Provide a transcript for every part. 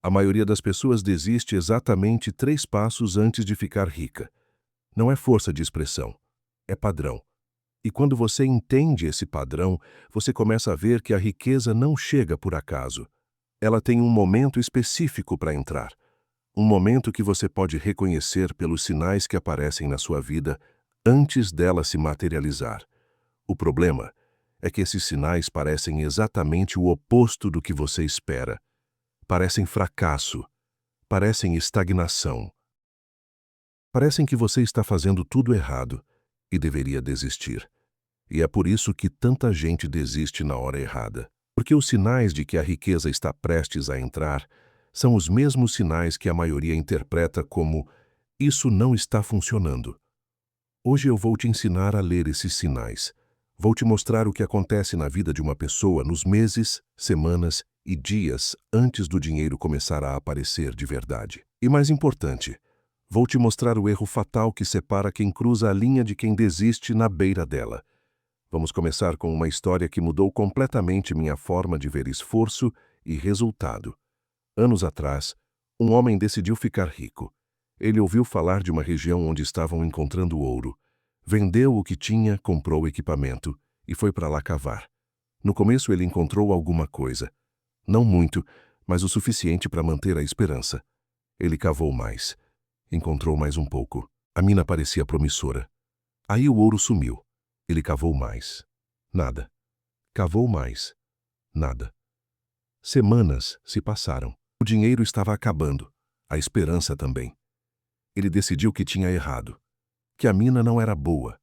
A maioria das pessoas desiste exatamente 3 passos antes de ficar rica. Não é força de expressão, é padrão. E quando você entende esse padrão, você começa a ver que a riqueza não chega por acaso. Ela tem um momento específico para entrar. Um momento que você pode reconhecer pelos sinais que aparecem na sua vida antes dela se materializar. O problema é que esses sinais parecem exatamente o oposto do que você espera. Parecem fracasso, parecem estagnação. Parecem que você está fazendo tudo errado e deveria desistir. E é por isso que tanta gente desiste na hora errada. Porque os sinais de que a riqueza está prestes a entrar são os mesmos sinais que a maioria interpreta como "isso não está funcionando". Hoje eu vou te ensinar a ler esses sinais. Vou te mostrar o que acontece na vida de uma pessoa nos meses, semanas e dias antes do dinheiro começar a aparecer de verdade. E mais importante, vou te mostrar o erro fatal que separa quem cruza a linha de quem desiste na beira dela. Vamos começar com uma história que mudou completamente minha forma de ver esforço e resultado. Anos atrás, um homem decidiu ficar rico. Ele ouviu falar de uma região onde estavam encontrando ouro. Vendeu o que tinha, comprou equipamento e foi para lá cavar. No começo ele encontrou alguma coisa. Não muito, mas o suficiente para manter a esperança. Ele cavou mais. Encontrou mais um pouco. A mina parecia promissora. Aí o ouro sumiu. Ele cavou mais. Nada. Cavou mais. Nada. Semanas se passaram. O dinheiro estava acabando. A esperança também. Ele decidiu que tinha errado. Que a mina não era boa.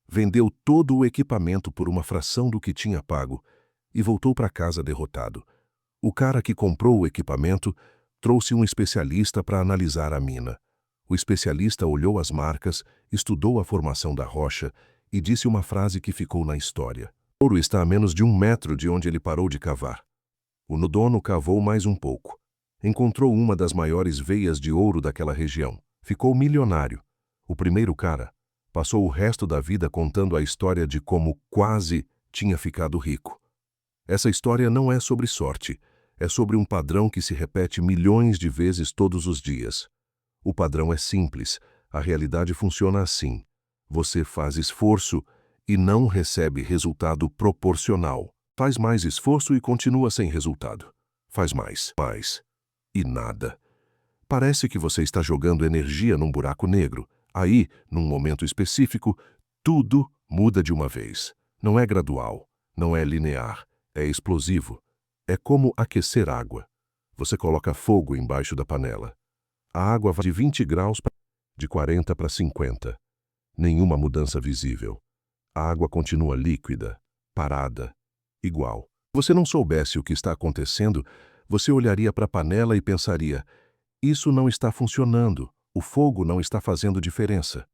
Vendeu todo o equipamento por uma fração do que tinha pago e voltou para casa derrotado. O cara que comprou o equipamento trouxe um especialista para analisar a mina. O especialista olhou as marcas, estudou a formação da rocha e disse uma frase que ficou na história. O ouro está a menos de 1 metro de onde ele parou de cavar. O dono cavou mais um pouco. Encontrou uma das maiores veias de ouro daquela região. Ficou milionário. O primeiro cara passou o resto da vida contando a história de como quase tinha ficado rico. Essa história não é sobre sorte, é sobre um padrão que se repete milhões de vezes todos os dias. O padrão é simples, a realidade funciona assim. Você faz esforço e não recebe resultado proporcional. Faz mais esforço e continua sem resultado. Faz mais e nada. Parece que você está jogando energia num buraco negro. Aí, num momento específico, tudo muda de uma vez. Não é gradual, não é linear, é explosivo. É como aquecer água. Você coloca fogo embaixo da panela. A água vai de 20 graus de 40 para 50. Nenhuma mudança visível. A água continua líquida, parada, igual. Se você não soubesse o que está acontecendo, você olharia para a panela e pensaria: isso não está funcionando, o fogo não está fazendo diferença.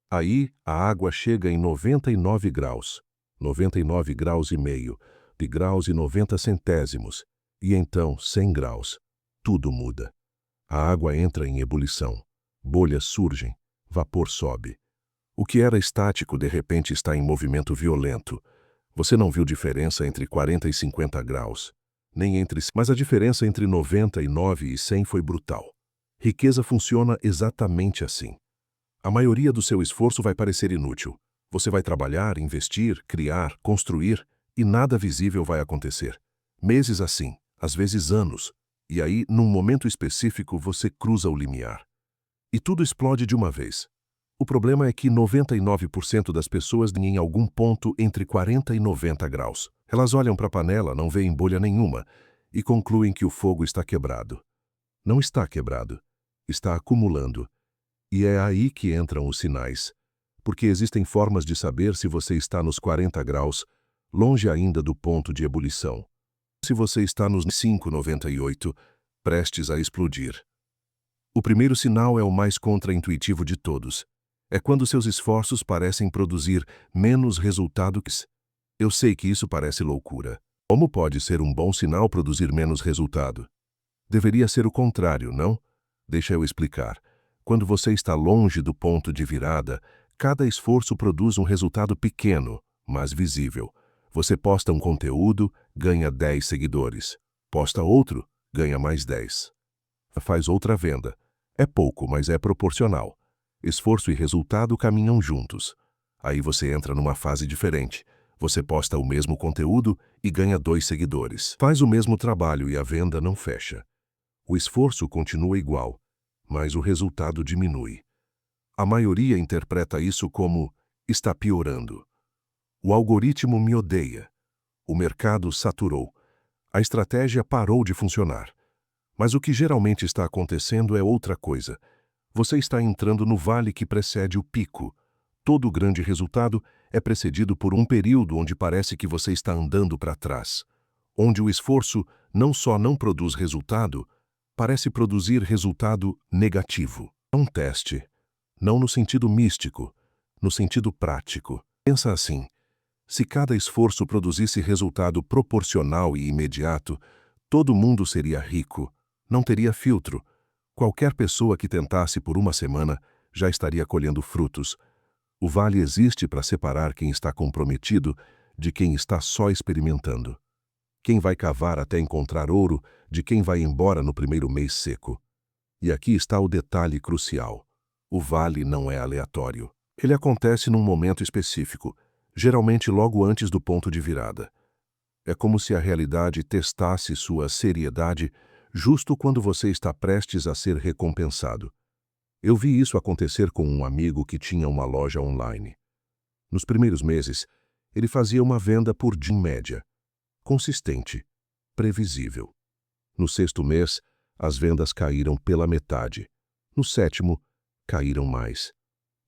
Aí a água chega em 99 graus, 99 graus e meio, de graus e 90 centésimos, e então 100 graus. Tudo muda. A água entra em ebulição, bolhas surgem, vapor sobe. O que era estático de repente está em movimento violento. Você não viu diferença entre 40 e 50 graus, nem mas a diferença entre 99 e 100 foi brutal. Riqueza funciona exatamente assim. A maioria do seu esforço vai parecer inútil. Você vai trabalhar, investir, criar, construir, e nada visível vai acontecer. Meses assim, às vezes anos, e aí, num momento específico, você cruza o limiar. E tudo explode de uma vez. O problema é que 99% das pessoas têm em algum ponto entre 40 e 90 graus. Elas olham para a panela, não veem bolha nenhuma, e concluem que o fogo está quebrado. Não está quebrado. Está acumulando. E é aí que entram os sinais. Porque existem formas de saber se você está nos 40 graus, longe ainda do ponto de ebulição. Se você está nos 5,98, prestes a explodir. O primeiro sinal é o mais contraintuitivo de todos. É quando seus esforços parecem produzir menos resultado que... Eu sei que isso parece loucura. Como pode ser um bom sinal produzir menos resultado? Deveria ser o contrário, não? Deixa eu explicar. Quando você está longe do ponto de virada, cada esforço produz um resultado pequeno, mas visível. Você posta um conteúdo, ganha 10 seguidores. Posta outro, ganha mais 10. faz outra venda. É pouco, mas é proporcional. Esforço e resultado caminham juntos. Aí você entra numa fase diferente. Você posta o mesmo conteúdo e ganha 2 seguidores. Faz o mesmo trabalho e a venda não fecha. O esforço continua igual, mas o resultado diminui. A maioria interpreta isso como está piorando. O algoritmo me odeia. O mercado saturou. A estratégia parou de funcionar. Mas o que geralmente está acontecendo é outra coisa. Você está entrando no vale que precede o pico. Todo grande resultado é precedido por um período onde parece que você está andando para trás. Onde o esforço não só não produz resultado, parece produzir resultado negativo. É um teste. Não no sentido místico, no sentido prático. Pensa assim: se cada esforço produzisse resultado proporcional e imediato, todo mundo seria rico, não teria filtro. Qualquer pessoa que tentasse por uma semana já estaria colhendo frutos. O vale existe para separar quem está comprometido de quem está só experimentando. Quem vai cavar até encontrar ouro de quem vai embora no primeiro mês seco. E aqui está o detalhe crucial. O vale não é aleatório. Ele acontece num momento específico, geralmente logo antes do ponto de virada. É como se a realidade testasse sua seriedade justo quando você está prestes a ser recompensado. Eu vi isso acontecer com um amigo que tinha uma loja online. Nos primeiros meses, ele fazia uma venda por dia em média. Consistente, previsível. No 6º mês, as vendas caíram pela metade. No 7º, caíram mais.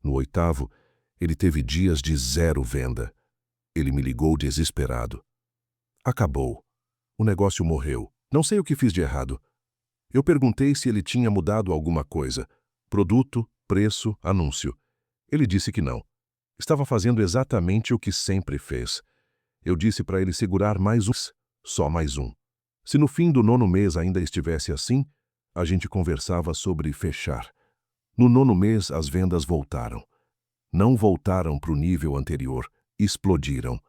No 8º, ele teve dias de 0 venda. Ele me ligou desesperado. Acabou. O negócio morreu. Não sei o que fiz de errado. Eu perguntei se ele tinha mudado alguma coisa. Produto, preço, anúncio. Ele disse que não. Estava fazendo exatamente o que sempre fez. Eu disse para ele segurar mais só mais um. Se no fim do 9º mês ainda estivesse assim, a gente conversava sobre fechar. No 9º mês, as vendas voltaram. Não voltaram para o nível anterior, explodiram.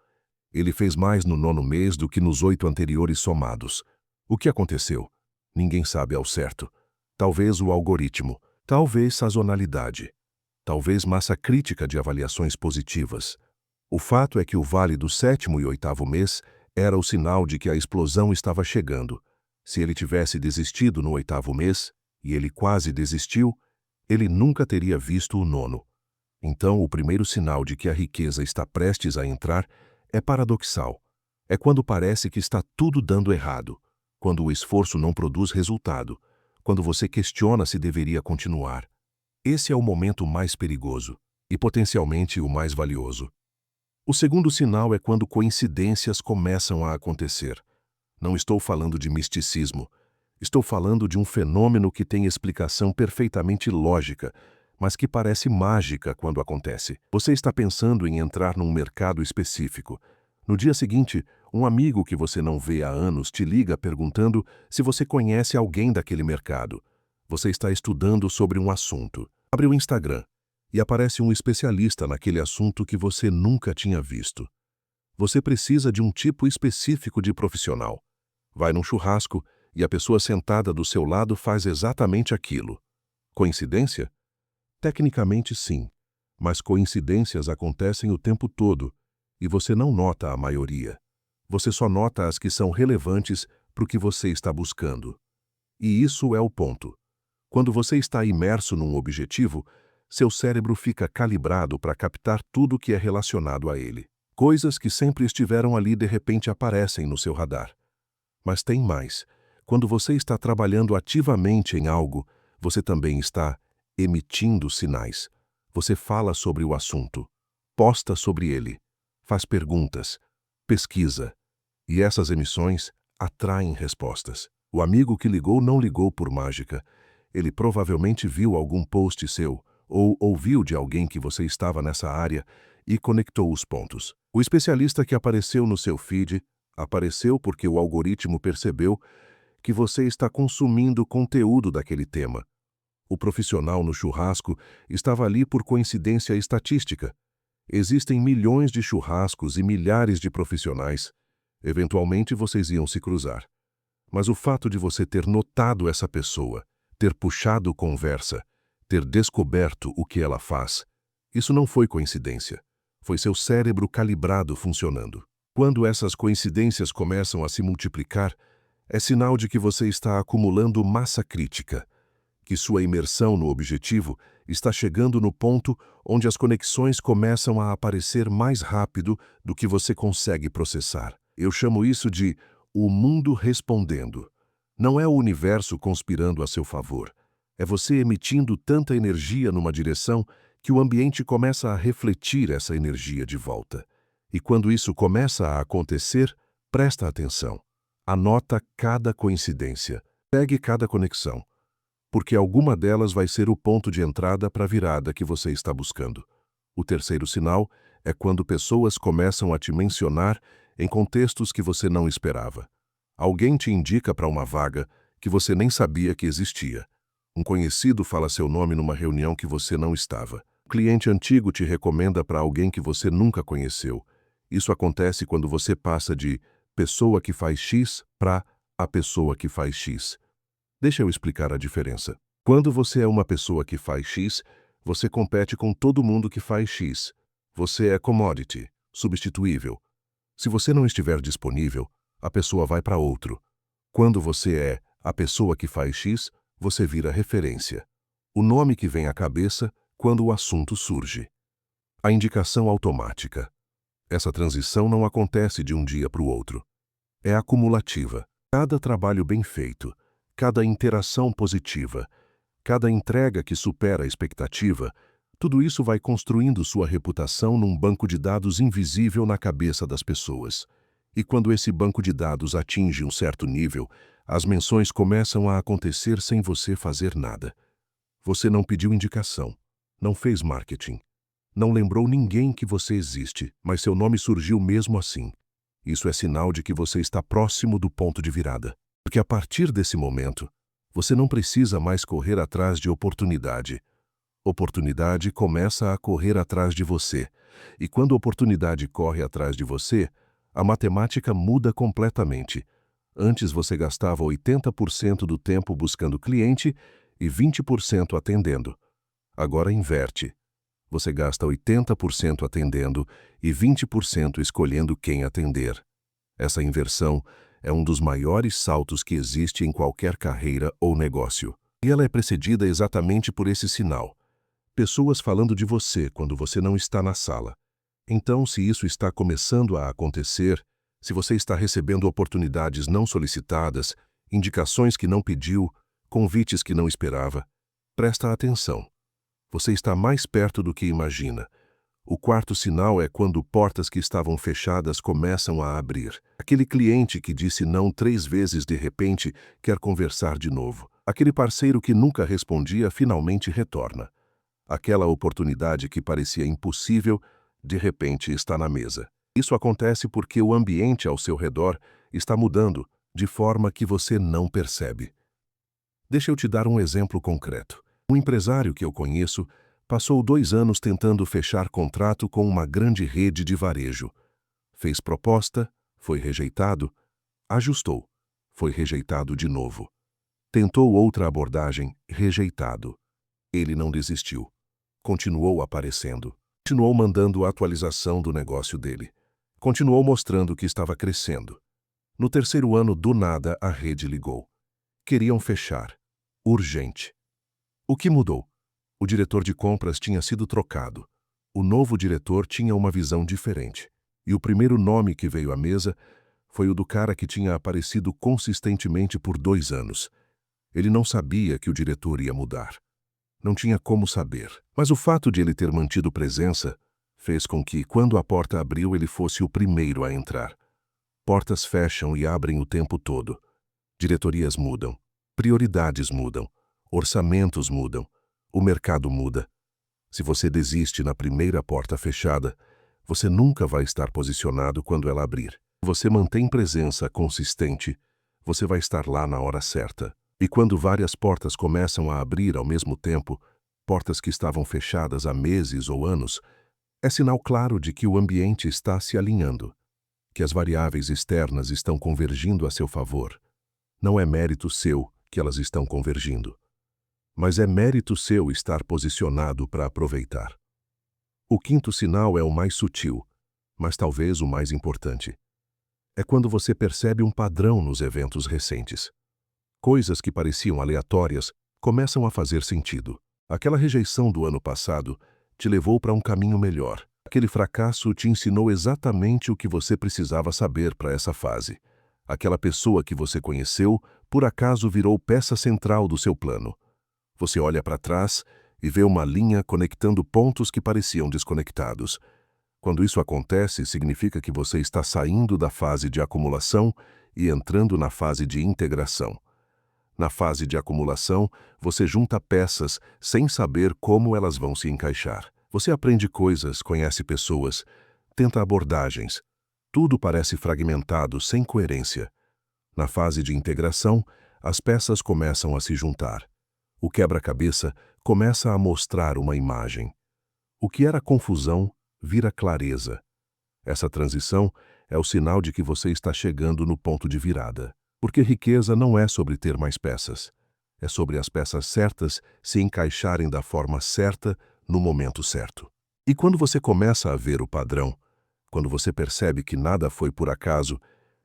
Ele fez mais no 9º mês do que nos 8 anteriores somados. O que aconteceu? Ninguém sabe ao certo. Talvez o algoritmo, talvez sazonalidade, talvez massa crítica de avaliações positivas. O fato é que o vale do 7º e 8º mês era o sinal de que a explosão estava chegando. Se ele tivesse desistido no 8º mês, e ele quase desistiu, ele nunca teria visto o 9º. Então, o primeiro sinal de que a riqueza está prestes a entrar é paradoxal. É quando parece que está tudo dando errado, quando o esforço não produz resultado, quando você questiona se deveria continuar. Esse é o momento mais perigoso e potencialmente o mais valioso. O segundo sinal é quando coincidências começam a acontecer. Não estou falando de misticismo. Estou falando de um fenômeno que tem explicação perfeitamente lógica, mas que parece mágica quando acontece. Você está pensando em entrar num mercado específico. No dia seguinte, um amigo que você não vê há anos te liga perguntando se você conhece alguém daquele mercado. Você está estudando sobre um assunto. Abre o Instagram e aparece um especialista naquele assunto que você nunca tinha visto. Você precisa de um tipo específico de profissional. Vai num churrasco e a pessoa sentada do seu lado faz exatamente aquilo. Coincidência? Tecnicamente sim, mas coincidências acontecem o tempo todo e você não nota a maioria. Você só nota as que são relevantes para o que você está buscando. E isso é o ponto. Quando você está imerso num objetivo, seu cérebro fica calibrado para captar tudo que é relacionado a ele. Coisas que sempre estiveram ali de repente aparecem no seu radar. Mas tem mais. Quando você está trabalhando ativamente em algo, você também está emitindo sinais. Você fala sobre o assunto, posta sobre ele, faz perguntas, pesquisa. E essas emissões atraem respostas. O amigo que ligou não ligou por mágica. Ele provavelmente viu algum post seu ou ouviu de alguém que você estava nessa área e conectou os pontos. O especialista que apareceu no seu feed apareceu porque o algoritmo percebeu que você está consumindo conteúdo daquele tema. O profissional no churrasco estava ali por coincidência estatística. Existem milhões de churrascos e milhares de profissionais. Eventualmente vocês iam se cruzar. Mas o fato de você ter notado essa pessoa, ter puxado conversa, ter descoberto o que ela faz. Isso não foi coincidência. Foi seu cérebro calibrado funcionando. Quando essas coincidências começam a se multiplicar, é sinal de que você está acumulando massa crítica, que sua imersão no objetivo está chegando no ponto onde as conexões começam a aparecer mais rápido do que você consegue processar. Eu chamo isso de o mundo respondendo. Não é o universo conspirando a seu favor. É você emitindo tanta energia numa direção que o ambiente começa a refletir essa energia de volta. E quando isso começa a acontecer, presta atenção. Anota cada coincidência. Pegue cada conexão, porque alguma delas vai ser o ponto de entrada para a virada que você está buscando. O terceiro sinal é quando pessoas começam a te mencionar em contextos que você não esperava. Alguém te indica para uma vaga que você nem sabia que existia. Um conhecido fala seu nome numa reunião que você não estava. Um cliente antigo te recomenda para alguém que você nunca conheceu. Isso acontece quando você passa de pessoa que faz X para a pessoa que faz X. Deixa eu explicar a diferença. Quando você é uma pessoa que faz X, você compete com todo mundo que faz X. Você é commodity, substituível. Se você não estiver disponível, a pessoa vai para outro. Quando você é a pessoa que faz X, você vira referência. O nome que vem à cabeça quando o assunto surge. A indicação automática. Essa transição não acontece de um dia para o outro. É acumulativa. Cada trabalho bem feito, cada interação positiva, cada entrega que supera a expectativa, tudo isso vai construindo sua reputação num banco de dados invisível na cabeça das pessoas. E quando esse banco de dados atinge um certo nível, as menções começam a acontecer sem você fazer nada. Você não pediu indicação, não fez marketing, não lembrou ninguém que você existe, mas seu nome surgiu mesmo assim. Isso é sinal de que você está próximo do ponto de virada. Porque a partir desse momento, você não precisa mais correr atrás de oportunidade. Oportunidade começa a correr atrás de você. E quando a oportunidade corre atrás de você, a matemática muda completamente. Antes você gastava 80% do tempo buscando cliente e 20% atendendo. Agora inverte. Você gasta 80% atendendo e 20% escolhendo quem atender. Essa inversão é um dos maiores saltos que existe em qualquer carreira ou negócio. E ela é precedida exatamente por esse sinal. Pessoas falando de você quando você não está na sala. Então, se isso está começando a acontecer, se você está recebendo oportunidades não solicitadas, indicações que não pediu, convites que não esperava, presta atenção. Você está mais perto do que imagina. O quarto sinal é quando portas que estavam fechadas começam a abrir. Aquele cliente que disse não 3 vezes de repente quer conversar de novo. Aquele parceiro que nunca respondia finalmente retorna. Aquela oportunidade que parecia impossível, de repente está na mesa. Isso acontece porque o ambiente ao seu redor está mudando de forma que você não percebe. Deixa eu te dar um exemplo concreto. Um empresário que eu conheço passou 2 anos tentando fechar contrato com uma grande rede de varejo. Fez proposta, foi rejeitado, ajustou, foi rejeitado de novo. Tentou outra abordagem, rejeitado. Ele não desistiu. Continuou aparecendo. Continuou mandando a atualização do negócio dele. Continuou mostrando que estava crescendo. No 3º ano, do nada, a rede ligou. Queriam fechar. Urgente. O que mudou? O diretor de compras tinha sido trocado. O novo diretor tinha uma visão diferente. E o primeiro nome que veio à mesa foi o do cara que tinha aparecido consistentemente por 2 anos. Ele não sabia que o diretor ia mudar. Não tinha como saber. Mas o fato de ele ter mantido presença fez com que, quando a porta abriu, ele fosse o primeiro a entrar. Portas fecham e abrem o tempo todo. Diretorias mudam. Prioridades mudam. Orçamentos mudam. O mercado muda. Se você desiste na primeira porta fechada, você nunca vai estar posicionado quando ela abrir. Se você mantém presença consistente, você vai estar lá na hora certa. E quando várias portas começam a abrir ao mesmo tempo, portas que estavam fechadas há meses ou anos, é sinal claro de que o ambiente está se alinhando, que as variáveis externas estão convergindo a seu favor. Não é mérito seu que elas estão convergindo. mas é mérito seu estar posicionado para aproveitar. O quinto sinal é o mais sutil, mas talvez o mais importante. É quando você percebe um padrão nos eventos recentes. Coisas que pareciam aleatórias começam a fazer sentido. Aquela rejeição do ano passado te levou para um caminho melhor. Aquele fracasso te ensinou exatamente o que você precisava saber para essa fase. Aquela pessoa que você conheceu, por acaso virou peça central do seu plano. Você olha para trás e vê uma linha conectando pontos que pareciam desconectados. Quando isso acontece, significa que você está saindo da fase de acumulação e entrando na fase de integração. Na fase de acumulação, você junta peças sem saber como elas vão se encaixar. Você aprende coisas, conhece pessoas, tenta abordagens. Tudo parece fragmentado, sem coerência. Na fase de integração, as peças começam a se juntar. O quebra-cabeça começa a mostrar uma imagem. O que era confusão vira clareza. Essa transição é o sinal de que você está chegando no ponto de virada. Porque riqueza não é sobre ter mais peças. É sobre as peças certas se encaixarem da forma certa no momento certo. E quando você começa a ver o padrão, quando você percebe que nada foi por acaso,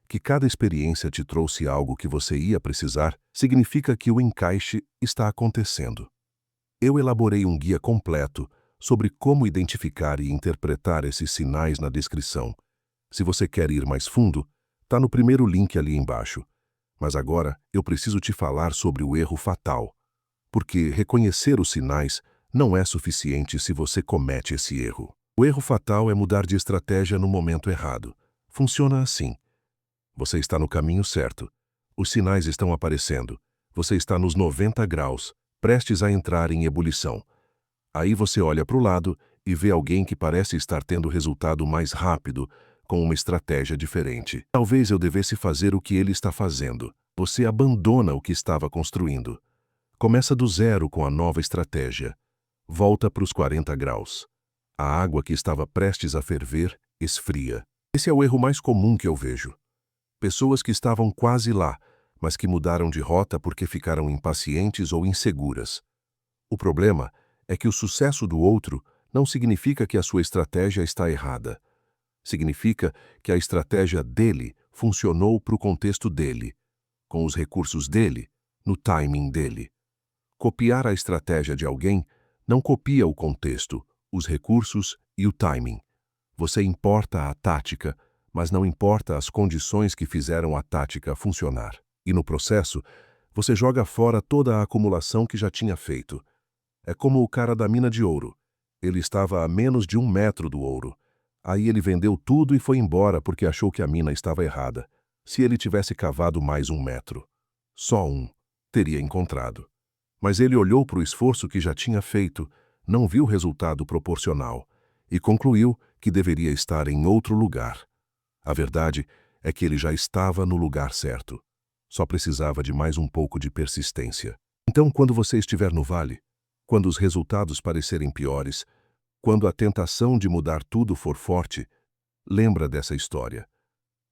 que cada experiência te trouxe algo que você ia precisar, significa que o encaixe está acontecendo. Eu elaborei um guia completo sobre como identificar e interpretar esses sinais na descrição. Se você quer ir mais fundo, está no primeiro link ali embaixo. Mas agora eu preciso te falar sobre o erro fatal, porque reconhecer os sinais não é suficiente se você comete esse erro. O erro fatal é mudar de estratégia no momento errado. Funciona assim. Você está no caminho certo. Os sinais estão aparecendo. Você está nos 90 graus, prestes a entrar em ebulição. Aí você olha para o lado e vê alguém que parece estar tendo resultado mais rápido, com uma estratégia diferente. Talvez eu devesse fazer o que ele está fazendo. Você abandona o que estava construindo. Começa do zero com a nova estratégia. Volta para os 40 graus. A água que estava prestes a ferver esfria. Esse é o erro mais comum que eu vejo. Pessoas que estavam quase lá, mas que mudaram de rota porque ficaram impacientes ou inseguras. O problema é que o sucesso do outro não significa que a sua estratégia está errada. Significa que a estratégia dele funcionou para o contexto dele, com os recursos dele, no timing dele. Copiar a estratégia de alguém não copia o contexto, os recursos e o timing. Você importa a tática, mas não importa as condições que fizeram a tática funcionar. E no processo, você joga fora toda a acumulação que já tinha feito. É como o cara da mina de ouro. Ele estava a menos de 1 metro do ouro. Aí ele vendeu tudo e foi embora porque achou que a mina estava errada. Se ele tivesse cavado mais 1 metro, só um, teria encontrado. Mas ele olhou para o esforço que já tinha feito, não viu o resultado proporcional e concluiu que deveria estar em outro lugar. A verdade é que ele já estava no lugar certo. Só precisava de mais um pouco de persistência. Então, quando você estiver no vale, quando os resultados parecerem piores, quando a tentação de mudar tudo for forte, lembra dessa história.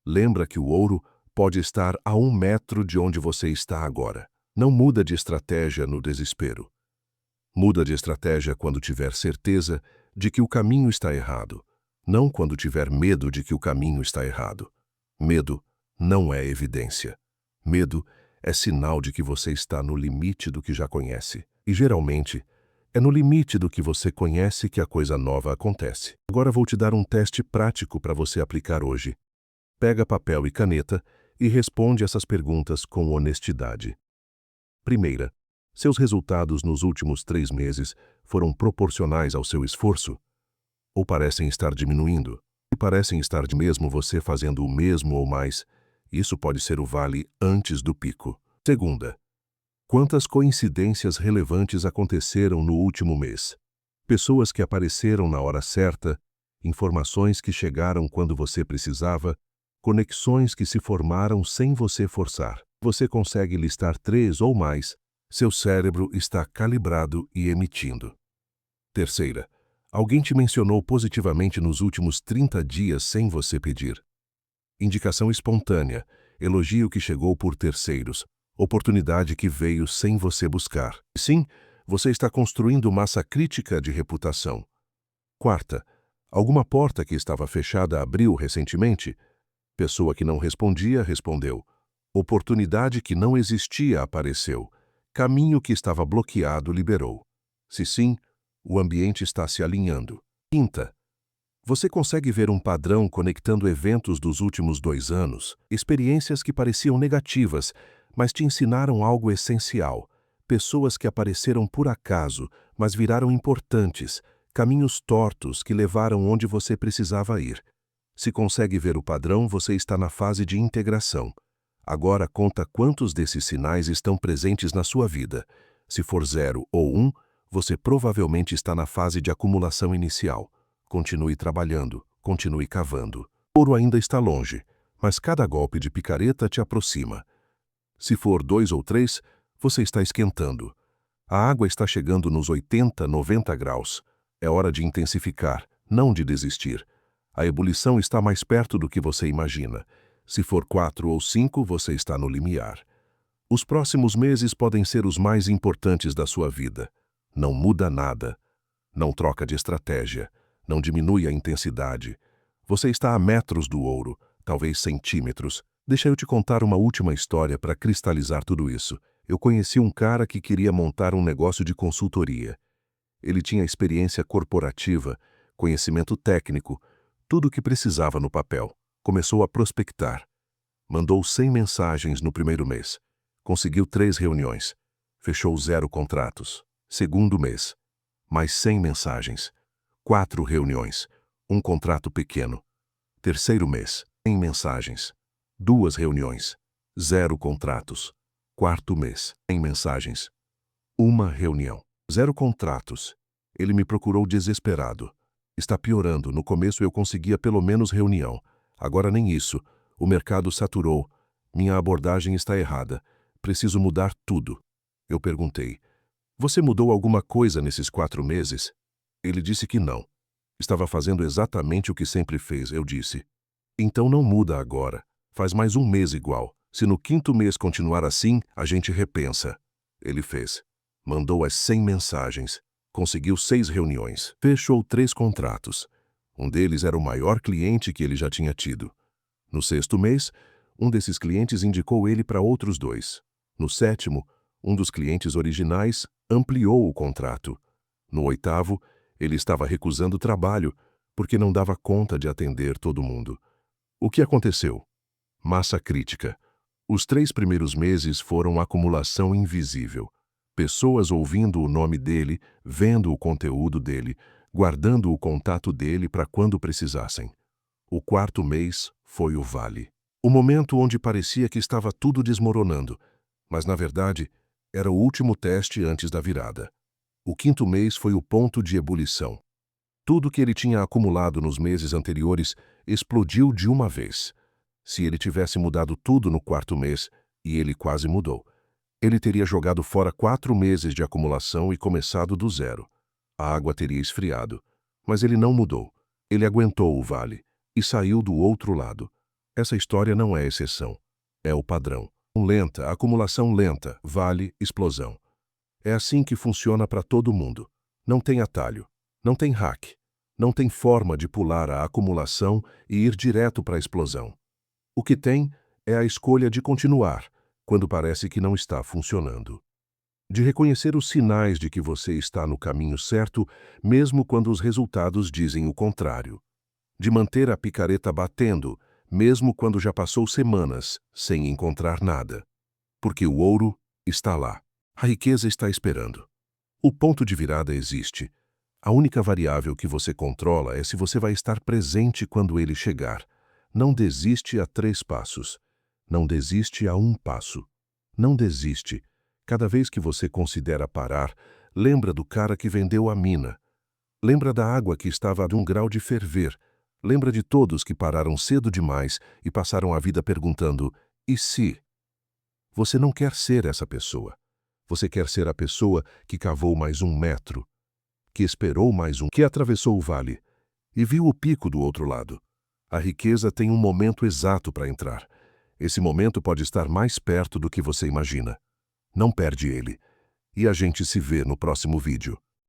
Lembra que o ouro pode estar a 1 metro de onde você está agora. Não muda de estratégia no desespero. Muda de estratégia quando tiver certeza de que o caminho está errado, não quando tiver medo de que o caminho está errado. Medo não é evidência. Medo é sinal de que você está no limite do que já conhece. E, geralmente, é no limite do que você conhece que a coisa nova acontece. Agora vou te dar um teste prático para você aplicar hoje. Pega papel e caneta e responde essas perguntas com honestidade. Primeira, seus resultados nos últimos 3 meses foram proporcionais ao seu esforço? Ou parecem estar diminuindo? E parecem estar de mesmo você fazendo o mesmo ou mais? Isso pode ser o vale antes do pico. Segunda, quantas coincidências relevantes aconteceram no último mês? Pessoas que apareceram na hora certa, informações que chegaram quando você precisava, conexões que se formaram sem você forçar. Você consegue listar 3 ou mais, seu cérebro está calibrado e emitindo. Terceira, alguém te mencionou positivamente nos últimos 30 dias sem você pedir. Indicação espontânea, elogio que chegou por terceiros, oportunidade que veio sem você buscar. Sim, Você está construindo massa crítica de reputação. Quarta, alguma porta que estava fechada abriu recentemente? Pessoa que não respondia, respondeu. Oportunidade que não existia apareceu. Caminho que estava bloqueado liberou. Se sim, o ambiente está se alinhando. Quinta, você consegue ver um padrão conectando eventos dos últimos 2 anos, experiências que pareciam negativas, mas te ensinaram algo essencial. Pessoas que apareceram por acaso, mas viraram importantes, caminhos tortos que levaram onde você precisava ir. Se consegue ver o padrão, você está na fase de integração. Agora conta quantos desses sinais estão presentes na sua vida. Se for 0 ou 1, você provavelmente está na fase de acumulação inicial. Continue trabalhando, continue cavando. O ouro ainda está longe, mas cada golpe de picareta te aproxima. Se for 2 ou 3, você está esquentando. A água está chegando nos 80, 90 graus. É hora de intensificar, não de desistir. A ebulição está mais perto do que você imagina. Se for 4 ou 5, você está no limiar. Os próximos meses podem ser os mais importantes da sua vida. Não muda nada. Não troca de estratégia. Não diminui a intensidade. Você está a metros do ouro, talvez centímetros. Deixa eu te contar uma última história para cristalizar tudo isso. Eu conheci um cara que queria montar um negócio de consultoria. Ele tinha experiência corporativa, conhecimento técnico, tudo o que precisava no papel. Começou a prospectar. Mandou 100 mensagens no primeiro mês. Conseguiu 3 reuniões. Fechou 0 contratos. Segundo mês, mais 100 mensagens. 4 reuniões. 1 contrato pequeno. Terceiro mês, 100 mensagens. 2 reuniões. 0 contratos. Quarto mês, 100 mensagens. 1 reunião. 0 contratos. Ele me procurou desesperado. Está piorando. No começo eu conseguia pelo menos reunião. Agora nem isso. O mercado saturou. Minha abordagem está errada. Preciso mudar tudo. Eu perguntei. Você mudou alguma coisa nesses 4 meses? Ele disse que não. Estava fazendo exatamente o que sempre fez, eu disse. Então não muda agora. Faz mais 1 mês igual. Se no 5º mês continuar assim, a gente repensa. Ele fez. Mandou as 100 mensagens. Conseguiu 6 reuniões. Fechou 3 contratos. Um deles era o maior cliente que ele já tinha tido. No 6º mês, um desses clientes indicou ele para outros 2. No 7º, um dos clientes originais ampliou o contrato. No 8º, ele estava recusando trabalho porque não dava conta de atender todo mundo. O que aconteceu? Massa crítica. Os 3 primeiros meses foram acumulação invisível. Pessoas ouvindo o nome dele, vendo o conteúdo dele, guardando o contato dele para quando precisassem. O 4º mês foi o vale. O momento onde parecia que estava tudo desmoronando, mas na verdade era o último teste antes da virada. O 5º mês foi o ponto de ebulição. Tudo que ele tinha acumulado nos meses anteriores explodiu de uma vez. Se ele tivesse mudado tudo no 4º mês, e ele quase mudou, ele teria jogado fora 4 meses de acumulação e começado do zero. A água teria esfriado, mas ele não mudou. Ele aguentou o vale e saiu do outro lado. Essa história não é exceção. É o padrão. Lenta, acumulação lenta, vale, explosão. É assim que funciona para todo mundo. Não tem atalho, não tem hack, não tem forma de pular a acumulação e ir direto para a explosão. O que tem é a escolha de continuar, quando parece que não está funcionando. De reconhecer os sinais de que você está no caminho certo, mesmo quando os resultados dizem o contrário. De manter a picareta batendo, mesmo quando já passou semanas sem encontrar nada. Porque o ouro está lá. A riqueza está esperando. O ponto de virada existe. A única variável que você controla é se você vai estar presente quando ele chegar. Não desiste a 3 passos. Não desiste a 1 passo. Não desiste. Cada vez que você considera parar, lembra do cara que vendeu a mina. Lembra da água que estava a 1 grau de ferver. Lembra de todos que pararam cedo demais e passaram a vida perguntando, e se? Você não quer ser essa pessoa. Você quer ser a pessoa que cavou mais 1 metro, que esperou mais que atravessou o vale e viu o pico do outro lado. A riqueza tem um momento exato para entrar. Esse momento pode estar mais perto do que você imagina. Não perde ele. e a gente se vê no próximo vídeo.